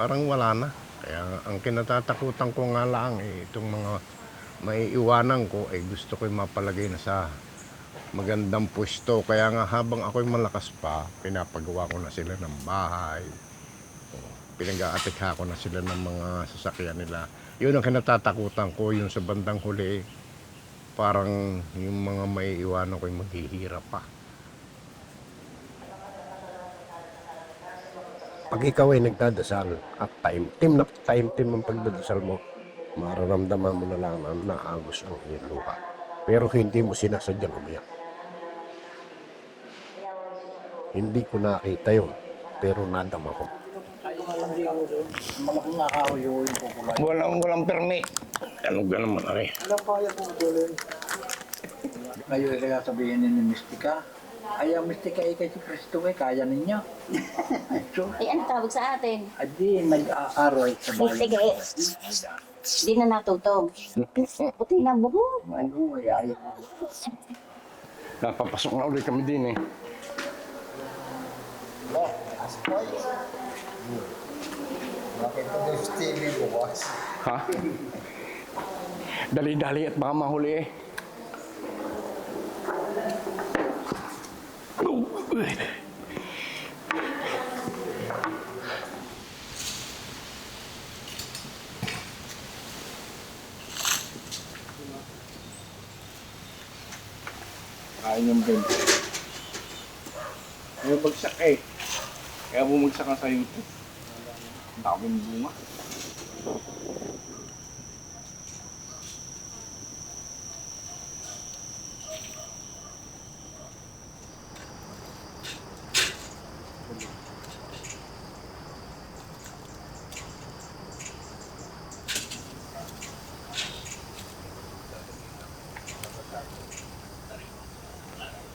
parang wala na. Kaya ang kinatatakutan ko nga lang itong mga maiiwanan ko gusto ko mapalagay na sa magandang pwesto. Kaya nga habang ako'y malakas pa, pinapagawa ko na sila ng bahay. Pinag-aatikha ko na sila ng mga sasakyan nila. Yun ang kinatatakutan ko, yung sa bandang huli, parang yung mga maiiwanan ko'y maghihirap pa. Pag ikaw ay nagdadasal at time ang pagdadasal mo, mararamdaman mo na lang na naagos ang iyong luha. Pero hindi mo sinasadyang umiyak. Hindi ko nakita yun, pero nadama ko. Walang permit. Ano ka naman, are? Ngayon kaya sabihin ni Mystica, ay ang Mystica kay si Cristo kaya ninyo. So, Ay, ano tawag sa atin? adi nag-aaral sa bayan. Mystica Di na natutog. Puti na buhok. Ano, ay. Napapasok na ulit kami din eh. Bakit ito yung TV bukas? Ha? Dali-dali at baka mahuli eh. Kain yung Ben. May bagsak eh. Kaya bumagsak ka sa'yo ito. Ang daming bunga.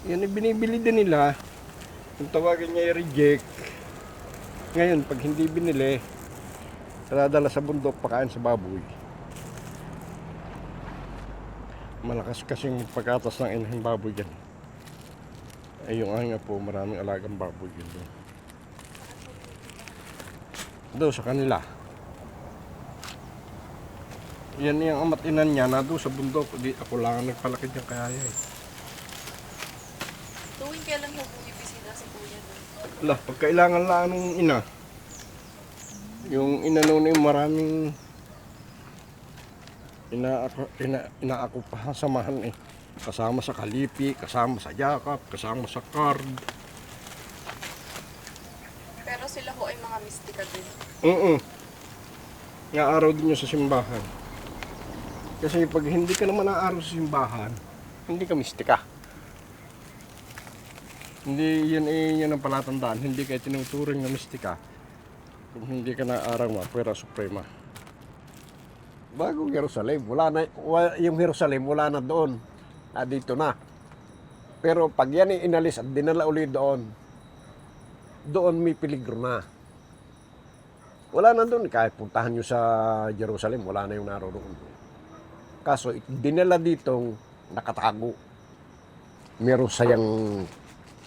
Yan ay binibili din nila. Kung tawagin niya i-reject. Ngayon, pag hindi binili, dadala sa bundok, pakain sa baboy. Malakas kasing pagkatas ng inahing baboy yan. Ay yung aking po, maraming alagang baboy yun. Doon sa kanila. Yan yung amat inan niya na doon sa bundok. Di, ako lang ang nagpalaki niya kaya eh. Tuwing kailan mo bumibisita si Kuya doon? Lah, pag kailangan lang ng ina. Yung ina noon yung maraming inaako pa samahan eh. Kasama sa kalipi, kasama sa yakap, kasama sa card. Pero sila ho ay mga mistika din. Nga araw din yun sa simbahan. Kasi pag hindi ka naman naaraw sa simbahan, hindi ka mistika. Hindi yan ang palatandaan. Hindi kayo tinuturing na mistika kung hindi ka naaraw Puwera Suprema. Bagong Jerusalem, yung Jerusalem wala na doon. Dito na. Pero pag yan inalis at dinala ulit doon may peligro na. Wala na doon. Kahit puntahan nyo sa Jerusalem, wala na yung naroon. Kaso dinala ditong nakatago. Meron sayang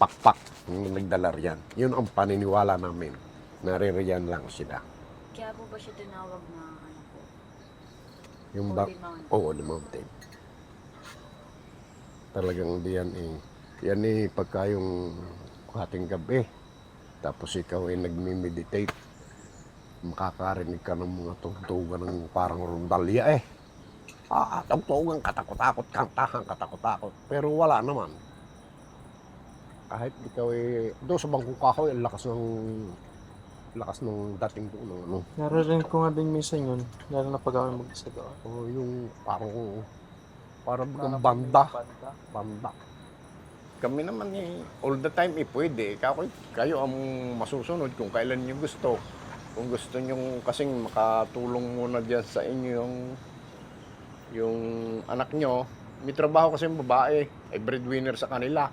pakpak ng nagdala riyan. Yun ang paniniwala namin. Naririyan lang sila. Kaya po ba siya tinawag na ano po? Yung Holy Mountain. Oo, the mountain. Talagang diyan yan pagka yung hating gabi, tapos ikaw ay nagme-meditate, makakarinig ka ng mga tugtugan ng parang rondalya eh. Tugtugan, katakot-takot, kantahan, katakot-takot. Pero wala naman. Kahit ikaw doon sa bangkong kahoy, ang lakas ng dating doon. Ano. Naririnig ko nga din minsan yun, lalo na pag ako mag-isa doon. Yung parang banda. Kami naman all the time pwede. Kayo ang masusunod kung kailan nyo gusto. Kung gusto nyo kasing makatulong muna dyan sa inyo yung anak nyo, may trabaho kasi yung babae, ay breadwinner sa kanila.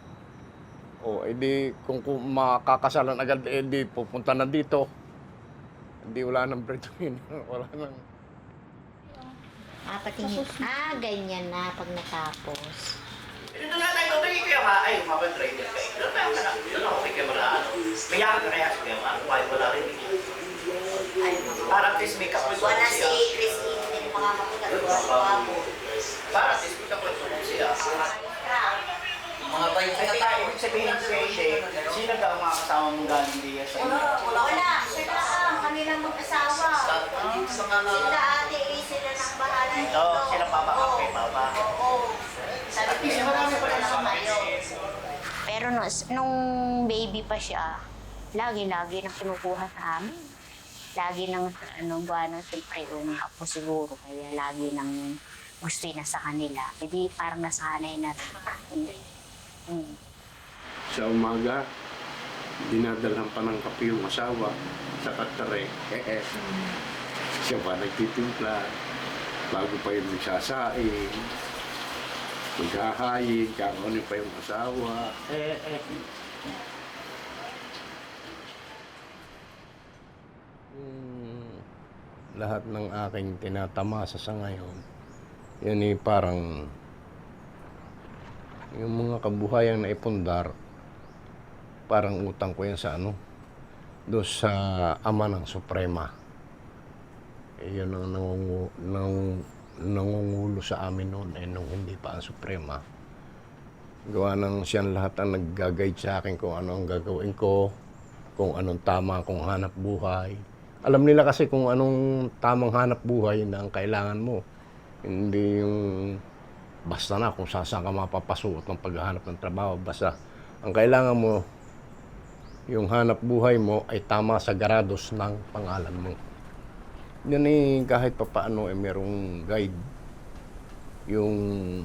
O, edi kung makakasalan agad, edi pupunta na dito. Hindi, wala nang breadwinner, wala nang... Patingin. Ganyan na pag natapos. Ito na tayo, ito yung kaya ay, mapag-trader kayo. Ito tayo ka na, ito na ako may kamera. Mayakan ka kaya sa kaya, wala rin. Ay, mga Wala si Christine din makakapunta doon sa Wabo. Para at least magkakwento sila. Mga tayo ibig sabihin ng pwede, sino ka ang mga kasama mong galing diya sa inyo? Wala, sila lang, kami lang mag-asawa. Sila ate, sila nang bahala dito. Ito, sila papa kay papa. Oo. Sabi ko, marami pa lang kayo. Pero nung baby pa siya, lagi nang kinukuha sa amin. Lagi nang buwan siyempre yung ako siguro, kaya lagi nang gusto na sa kanila. Hindi parang nasanay na rin. Sa umaga, dinadalhan pa ng kape yung asawa sa katare. Siya pa nagtitimpla. Bago pa yung nagsasaing, maghahayin, kakakunin pa yung asawa. Lahat ng aking tinatamasa sa ngayon, yan parang yung mga kabuhayang naipundar, parang utang ko yan sa doon sa Ama ng Suprema. Yun ang nangungulo sa amin noon, nung hindi pa ang Suprema. Gawa ng siyan lahat ang nag-guide sa akin kung ano ang gagawin ko, kung anong tama kung hanap buhay. Alam nila kasi kung anong tamang hanap buhay na ang kailangan mo. Hindi yung basta na kung saan ka mapapasuot ng paghahanap ng trabaho. Basta ang kailangan mo, yung hanap buhay mo ay tama sa garados ng pangalan mo. Yan kahit pa paano merong guide. Yung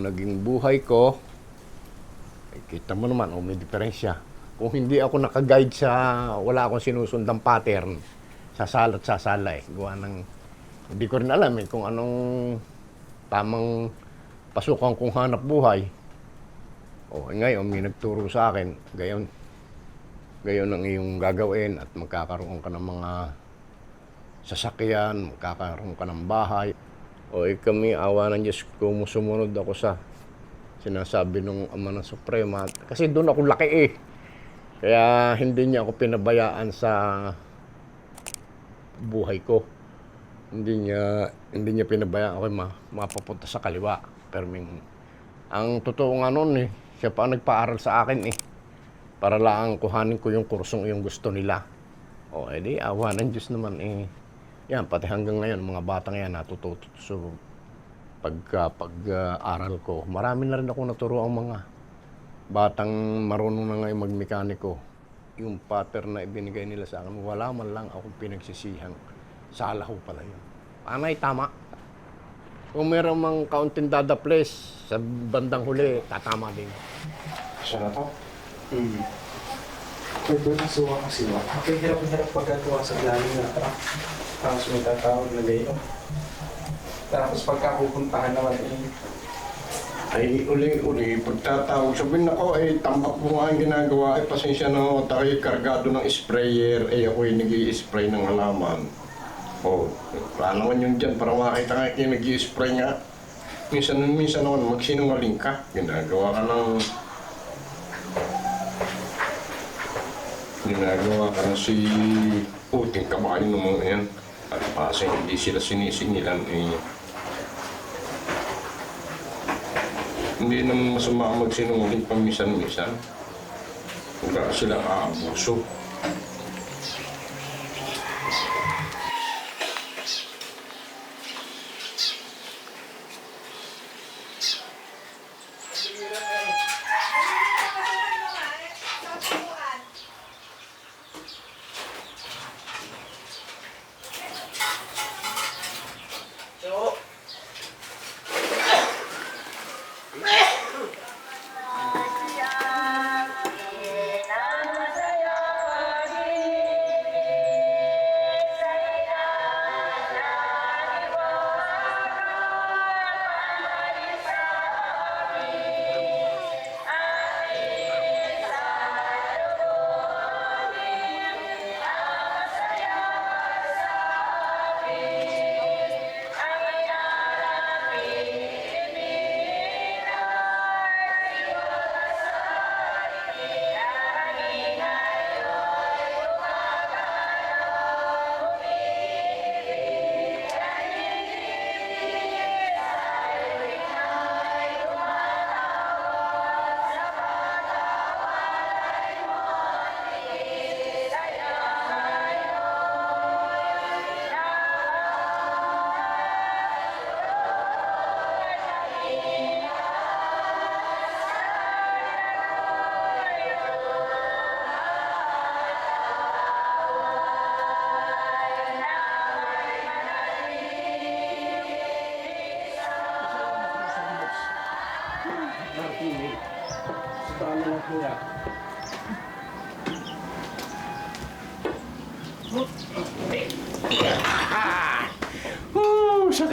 naging buhay ko, kita mo naman, may diferensya. Kung hindi ako nakaguide sa, wala akong sinusundang pattern, sasala't sasala Gawa ng, hindi ko rin alam kung anong tamang pasukan kong hanap buhay. Ngayon, may nagturo sa akin, gayon ang iyong gagawin at magkakaroon ka ng mga sasakyan, magkakaroon ka ng bahay. Kami, awa ng Diyos, kung sumunod ako sa sinasabi ng Ama ng Suprema. Kasi doon ako laki Kaya hindi niya ako pinabayaan sa buhay ko. Hindi niya pinabayaan ako mapapunta sa kaliwa. Pero ang totoo nga noon siya pa ang nagpaaral sa akin para lang kuhanin ko yung kursong yung gusto nila. Edi awa ng Diyos naman yan, pati hanggang ngayon, mga batang yan natututo. So, pag-aral ko, marami na rin ako naturo ang mga batang marunong na ngayon magmekaniko. Yung pattern na ibinigay nila sa akin, wala man lang akong pinagsisihang. Sala ho pala yun. Anay, tama. Kung meron mang kaunting dadaples sa bandang huli, tatama din. Siya na to? Pwede na suwa ka siwa. Okay, hirap pagkatuwa sa galing na tapos may tatawag na gayo. Tapos pagkapupuntahan naman Ay, uli-uli, pagtatawag, sabihin ako, tambak mo nga ang ginagawa, pasensya na ako, tayo kargado ng sprayer, ako'y nag-i-spray ng halaman. Wala naman yun dyan, para makita nga kayo nag-i-spray nga. Minsan naman, magsinungaling ka, ginagawa ka ng si Puting kabayo ng mga yan. At kasi hindi sila sinisingilan hindi naman masama ang magsinungaling paminsan-minsan. Huwag sila aabuso.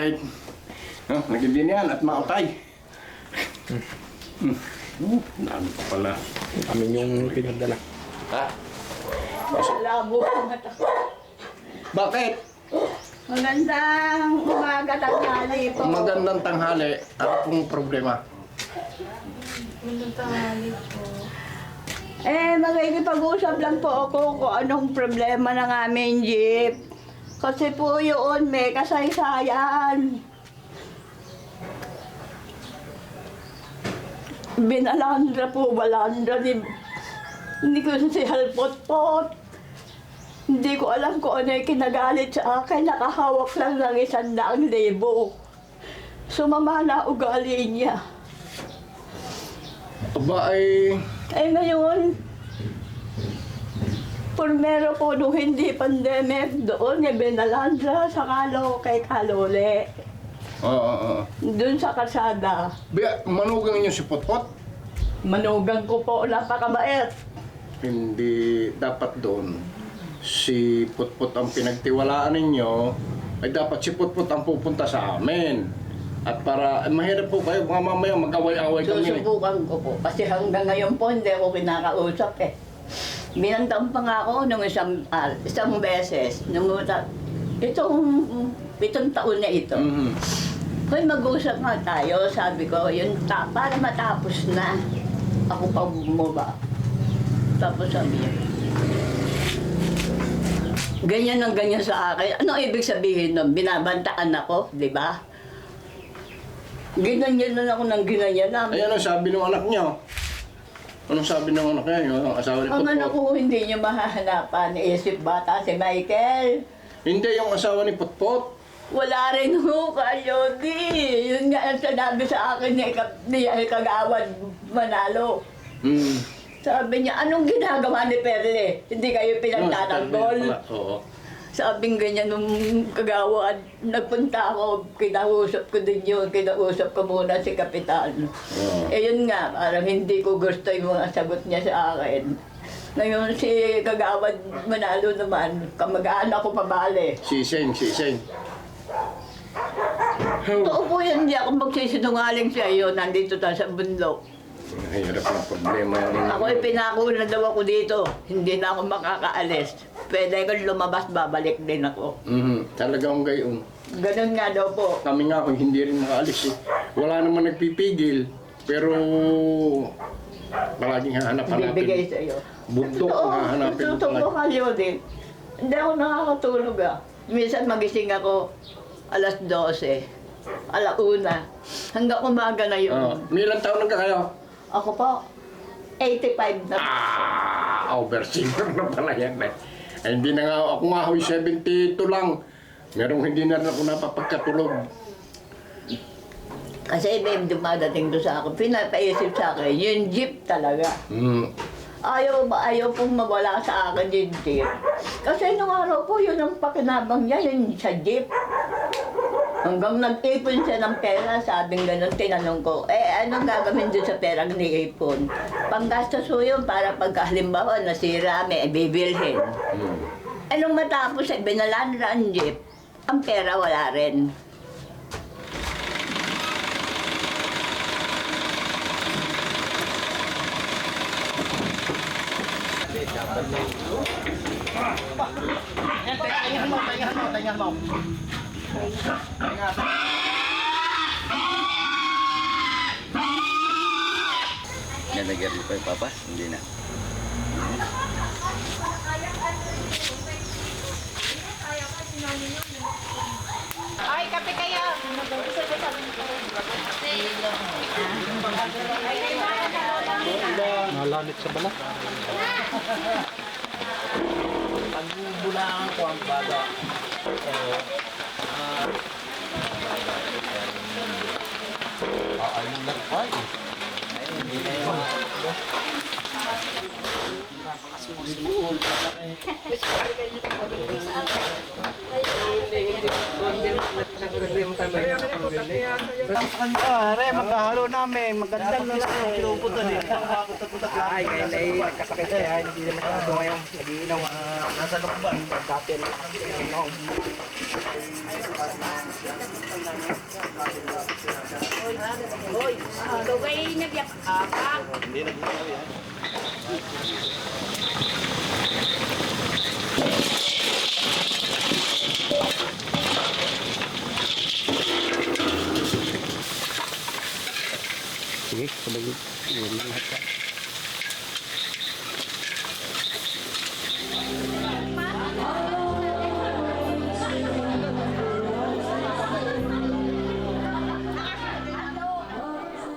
bakit? Naging yan at mautay. Dami pa pala. Kami yung pinagdala. Ha? Labo ang mata. Bakit? Magandang umaga tanghali po. Magandang tanghali. Ano pong problema? Makikipag-usap lang po ako kung anong problema ng aming jeep. Kasi po yun, may kasaysayan. Binalandra po, balandra ni ko si Halpot-pot. Hindi ko alam kung ano yung kinagalit sa akin. Nakahawak lang ng 100,000. Sumama na ugali niya. Aba ay... Ngayon, purmero po nung hindi pandemic, doon niya Benalandra sa kay Kalole. Oo. Doon sa kalsada. Manugang niyo si Potpot? Manugang ko po, napakabait. Hindi dapat doon. Si Potpot ang pinagtiwalaan ninyo, ay dapat si Potpot ang pupunta sa amin. At para, mahirap po kayo, mga mamaya mag-away-away kami. Susubukan ko po. Kasi hanggang ngayon po, hindi ako kinakausap eh. Binantaon pa nga ako nung isang beses. Itong 7 taon na ito. Hoy, mag-usap nga tayo, sabi ko, yun para matapos na. Ako pa bumaba. Tapos sabi niya, ganyan ang ganyan sa akin. Ano ibig sabihin nun? Binabantaan ako, di ba? Ginanyan na ako ng ginanyan namin. Ay, ano sabi ng anak niyo? Anong sabi ng anak niya? Yung asawa ni Ang anak Potpot? ko hindi niyo mahahanapan. Isip bata si Michael. Hindi, yung asawa ni Potpot. Wala rin ho kayo, di. Yun nga ang sinabi sa akin ni Kagawad Manalo. Sabi niya, anong ginagawa ni Perle? Hindi kayo pinagtatanggol. Oo. Sabing ganyan nung Kagawad, nagpunta ako, kinausap ko din yun, kinausap ko muna si Kapitan. Yun nga, parang hindi ko gusto yung mga sagot niya sa akin. Ngayon si Kagawad Manalo naman, kamag-anak ko pabali. Siseng. Totoo po yan, hindi ako magsisinungaling sa iyo, nandito tayo sa bundok. Ay, hirap ang problema yun. Ako ipinako na daw ako dito, hindi na ako makakaalis. Pwede ko lumabas, babalik din ako. Talagang gayon. Ganun nga daw po. Kami nga kung hindi rin makaalis eh. Wala naman nagpipigil. Pero palaging hahanap-hanapin. Bibigay sa iyo. Bundok Oo, ang hahanapin mo tutubo palagi. kayo din. Hindi ako nakakatulog ah. Minsan magising ako alas 12, alauna, hanggang umaga na yun. Ilang taon na kayo? Ako po, 85 na. Overseer na pala yan eh. Eh, hindi na nga, ako nga ho'y 72 lang. Merong hindi na rin ako napapagkatulog. Kasi may dumadating doon sa akin, pinapaisip sa akin, yung jeep talaga. Ayaw pong mawala sa akin yung jeep. Kasi nung araw po, yun ang pakinabang niya, yun sa jeep. Hanggang nag-ipon siya ng pera, sabing ganun, tinanong ko, anong gagawin doon sa perang ni-ipon? Panggastos ho yun para pagka halimbawa nasira, may bibilhin. Nung matapos, binalandra ang jeep, ang pera wala rin. Tingnan mo. Nalagyan mo pa yung papas? Hindi na. Ay, kape kayo. Nalanit sa balat. Pagbubulaan ko ang baga. Aalinat pa eh. Are, magkahalo namin. Magandang lalaki. Pinuputan eh. Ay, kaya nagkasakit kaya hindi naman ito ngayon. Nag-iinaw. Nasa lukban. Dati nag-iinaw. Lugay nagyak. Sige, sabay yun lahat ka.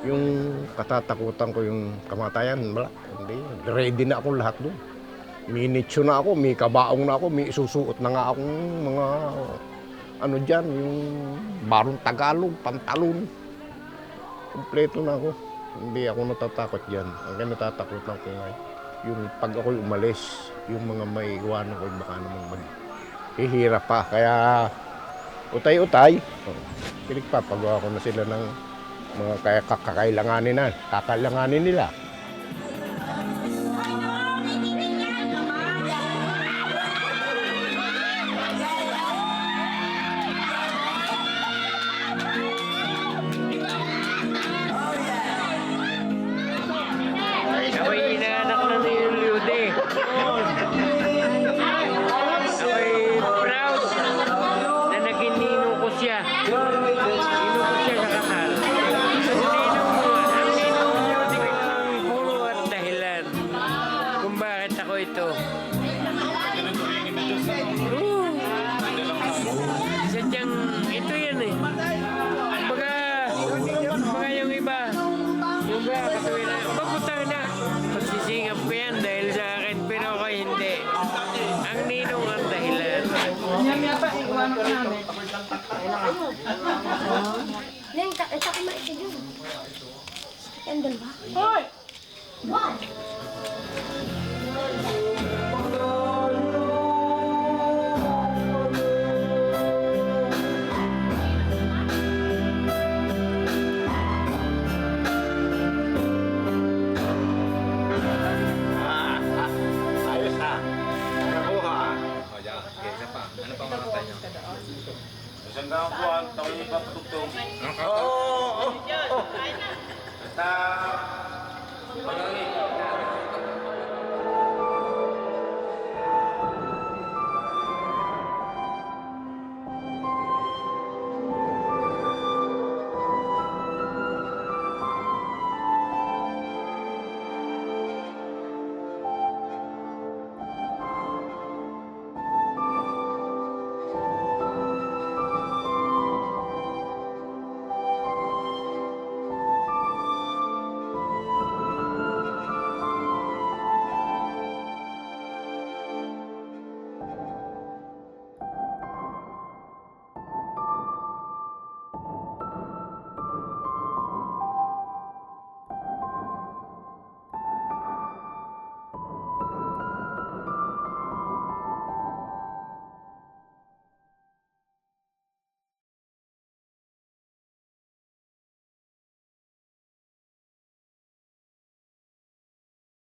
Yung katatakutan ko yung kamatayan, wala. Hindi. Ready na akong lahat doon. May nitsyo na ako, may kabaong na ako, may isusuot na nga akong mga ano dyan, yung barong Tagalog, pantalon. Kompleto na ako. Hindi ako natatakot dyan. Ang natatakutan ko nga, yung pag ako'y umalis, yung mga may iwanan ko, baka naman maghihirap pa. Kaya utay-utay, pinagpapagawa ko na sila ng mga kakailanganin nila. Ako'y inaanak na ni Lude. Ako'y proud na naging ninong ko siya. Ninong ko siya sa kasal. Ang ninong Lude ko ang puro at dahilan kung bakit ako ito. Sadyang ito yan eh. Baga yung iba, katuwin na, maputang na. Pagsisingap ko yan dahil sa akin, pero ako hindi. Ang ninong ang dahilan. Neng, ito ko maiti yun. Candle ba? Hoy! Wow!